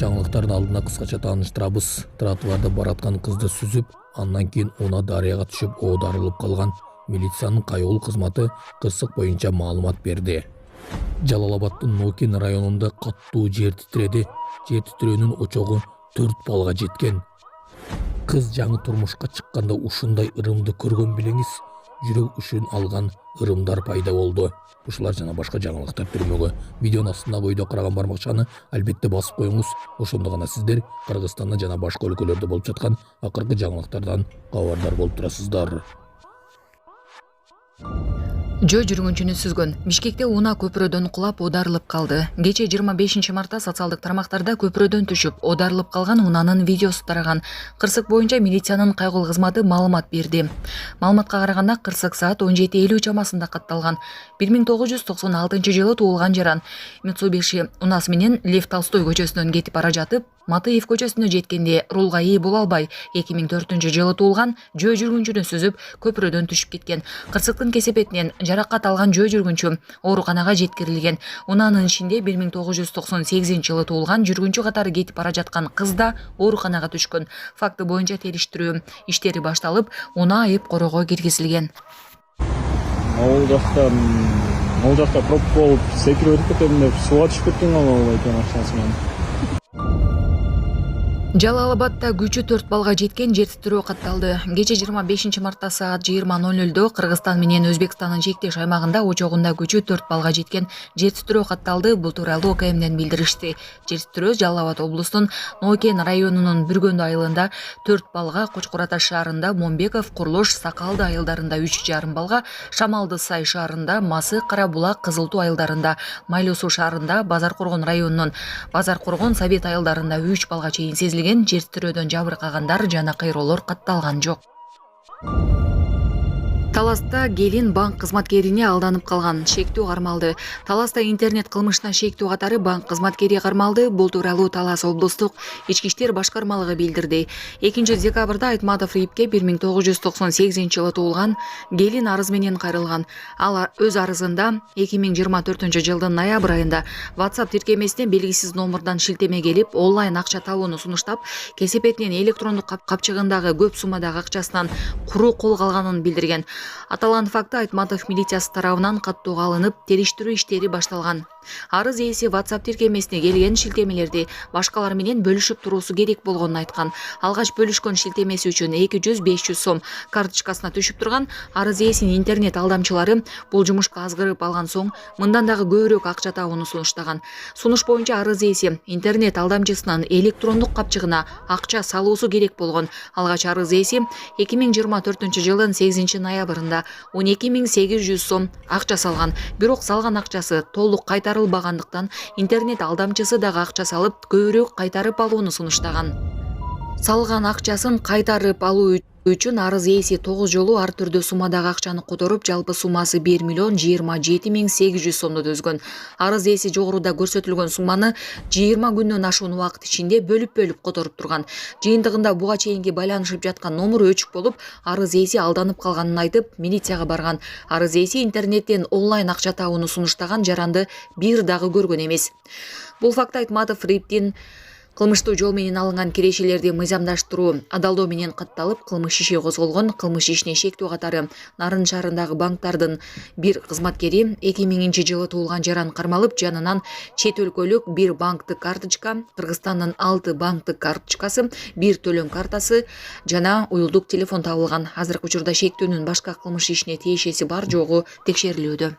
жаңылыктардын алдына кыскача тааныштырабыз. Тротуарда бараткан кызды сүзүп, андан кийин уна дарыяга түшүп оодарылып калган милициянын кайгылуу кызматы кырсык боюнча маалымат берди. Жалал-Абаддын Нокен районунда каттуу жер титиреди. Жер титирөөнүн очогу 4 балга жеткен. Кыз жаңы турмушка чыкканда ушундай ырымды көргөн билеңиз, жүрөк үшүн алган ырымдар пайда болду. Ушулар жана башка жаңылыктар түрмөгө видеонун астындагы өйдө караган бармакчаны албетте басып коюңуз. Ошондо гана сиздер Кыргызстанда жана башка өлкөлөрдө болуп жаткан акыркы жаңылыктардан кабардар болуп турасыздар. Жөө жүргүнчүнү сүзгөн. Бишкекте унаа көпүрөдөн кулап оодарылып калды. Кече 25 мартта социалдык тармактарда көпүрөдөн түшүп оодарылып калган унаанын видеосу тараган. Кырсык боюнча милициянын кайгылуу кызматы маалымат берди. Маалыматка караганда кырсык саат 17:50 чамасында катталган. 1996-жылы туулган жаран Митсубиши унаасы менен Лев Толстой көчөсүнөн кетип бара жатып, Матыев көчөсүнө жеткенде рулга ээ боло албай 2004-жылы туулган жөө жүргүнчүнү сүзүп көпүрөдөн түшүп кеткен. Кырсыктын кесепетинен жаракат алган жөө жүргүнчү ооруканага жеткирилген. Унаанын ичинде 1998-жылы туулган жүргүнчү катары кетип бара жаткан кыз да ооруканага түшкөн. Факты боюнча териштирүү иштери башталып, унаа айып короого киргизилген. Ал жакта пробка болуп секирип өтүп кетем деп сууга түшүп кеткен экен машинасы менен. Жалал-Абадда күчү 4 балга жеткен жер титирөө катталды. Кече 25 мартта саат 20:00 Кыргызстан менен Өзбекстандын чектеш аймагында очогунда күчү 4 балга жеткен жер титирөө катталды. Бул тууралуу ОКМден билдиришти. Жер титирөө Жалал-Абад облусунун Нокен районунун Бүргөндү айылында 4 балга, Кочкор Ата шаарында, Момбеков, Курлуш, Сакалды айылдарында 3,5 балга, Шамалды Сай шаарында, Масы, Кара Булак, Кызыл Туу айылдарында, Майлуу Суу шаарында, Базар Коргон районунун Базар Коргон, Совет айылдарында 3 балга чейин сезилген. Жер титирөөдөн жабыркагандар жана кайроолор катталган жок. Таласта келин банк кызматкерине алданып калган, шектүү кармалды. Таласта интернет кылмышына шектүү катары банк кызматкери кармалды. Бул тууралуу Талас облустук ички иштер башкармалыгы билдирди. 2-декабрда Айтматов Рипке 1998-жылы туулган келин арыз менен кайрылган. Ал өз арызында 2024-жылдын ноябрь айында WhatsApp тиркемесине белгисиз номурдан шилтеме келип, онлайн акча табууну сунуштап, кесепетинен электрондук капчыгындагы көп суммадагы акчасынан куру колго алганын билдирген. Аталган факты Айтматов милициясы тарабынан каттууга алынып, териштирүү иштери башталган. Арыз ээси WhatsApp тиркемесине келген шилтемелерди башкалар менен бөлүшүп туруусу керек болгонун айткан. Алгач бөлүшкөн шилтемеси үчүн 200-500 сом карточкасына түшүп турган. Арыз ээсинин интернет алдамчылары бул жумушка азгырып алган соң мындан дагы көбүрөөк акча табууну сунуштаган. Сунуш боюнча арыз ээси интернет алдамчысынын электрондук капчыгына акча салуусу керек болгон. Алгач арыз ээси 2024-жылдын 8-ноябрында 12.800 сом акча салган. Бирок салган акчасы толук кайтарылбагандыктан интернет алдамчысы дагы акча салып, көбүрөөк кайтарып алууну сунуштаган. Салган акчасын кайтарып алуу үчүн арыз ээси 9 жолу ар түрдүү суммадагы акчаны которуп, жалпы суммасы 1.027.800 сомду түзгөн. Арыз ээси жогоруда көрсөтүлгөн сумманы 20 күндөн ашуун убакыт ичинде бөлүп которуп турган. Жыйынтыгында буга чейинки байланышып жаткан номер өчүк болуп, арыз ээси алданып калганын айтып, милицияга барган. Арыз ээси интернеттен онлайн акча табууну сунуштаган жаранды бир дагы көргөн эмес. Бул факт Айтматов Риптин кылмыштуу жол менен алынган кирешелерди мыйзамдаштыруу, адалдоо менен катталып, кылмыш иши козголгон. Кылмыш ишине шектүү катары Нарын шаарындагы банктардын бир кызматкери 2000-жылы туулган жаран кармалып, жанынан чет өлкөлүк бир банктык карточка, Кыргызстандын 6 банктык карточкасы, бир төлөм картасы жана уюлдук телефон табылган. Азыркы учурда шектүүнүн башка кылмыш ишине тиешеси бар жогу текшерилүүдө.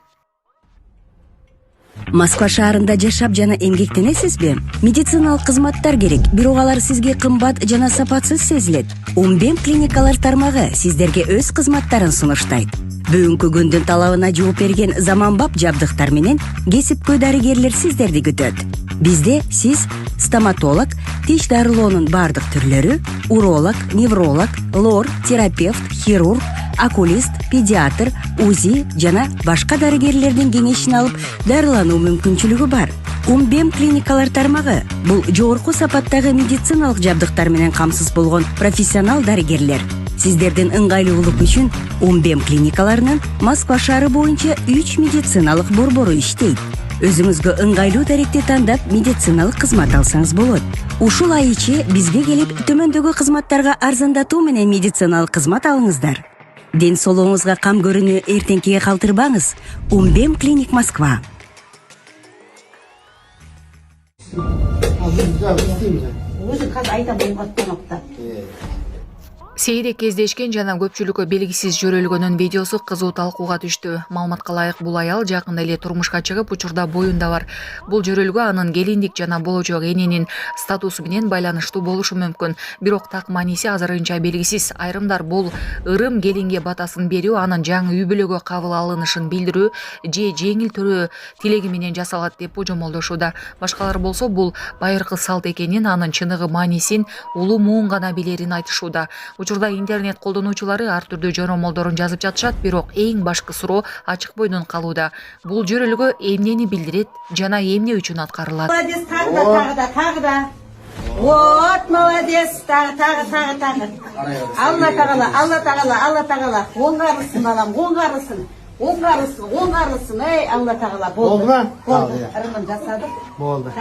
Москва шаарында жашап жана эмгектенесизби? Медициналык кызматтар керек, бирок алар сизге кымбат жана сапатсыз сезилет. Умбем клиникалар тармагы сиздерге өз кызматтарын сунуштайт. Бүгүнкү күндүн талабына жооп берген заманбап жабдыктар менен кесипкөй дарыгерлер сиздерди күтөт. Бизде сиз стоматолог, тиш дарылоонун бардык түрлөрү, уролог, невролог, лор, терапевт, хирург, окулист, педиатр, УЗИ жана башка дарыгерлердин кеңешин алып дарылануу мүмкүнчүлүгү бар. Умбем клиникалар тармагы бул жогорку сапаттагы медициналык жабдыктар менен камсыз болгон профессионал дарыгерлер. Сиздердин ыңгайлуулук үчүн Умбем клиникаларынын Москва шаары боюнча 3 медициналык борбору иштейт. өзүңүзгө ыңгайлуу даректи тандап медициналык кызмат алсаңыз болот. Ушул ай ичи бизге келип төмөндөгү кызматтарга арзандатуу менен медициналык кызмат алыңыздар. Ден соолугуңузга кам көрүүнү эртеңкиге калтырбаңыз. Умбем клиник Москва. Өзү казыр айтам аттанакта. Сейрек кездешкен жана көпчүлүккө белгисиз жөрөлгөнүн видеосу кызуу талкууга түштү. Маалыматка ылайык бул аял жакында эле турмушка чыгып, учурда боюнда бар. Бул жөрөлгө анын келиндик жана болочок эненин статусу менен байланыштуу болушу мүмкүн. Бирок так мааниси азырынча белгисиз. Айрымдар бул ырым келинге батасын берүү, анын жаңы үй бүлөгө кабыл алынышын билдирүү же жеңил төрөө тилеги менен жасалат деп божомолдошууда. Башкалар болсо бул байыркы салт экенин, анын чыныгы маанисин улуу муун гана билерин айтышууда. Учурда интернет колдонуучулары ар түрдүү жоромолдорун жазып жатышат, бирок эң башкы суроо ачык бойдон калууда. Бул жөрөлгө эмнени билдирет жана эмне үчүн аткарылат? Молодец, тагы. Вот, молодец, тагы. Алла тагала. Оңгарылсын балам, оңгарылсын. Эй, Алла тагала. Болду ма? Болду. Ырымын жасадык. Болду.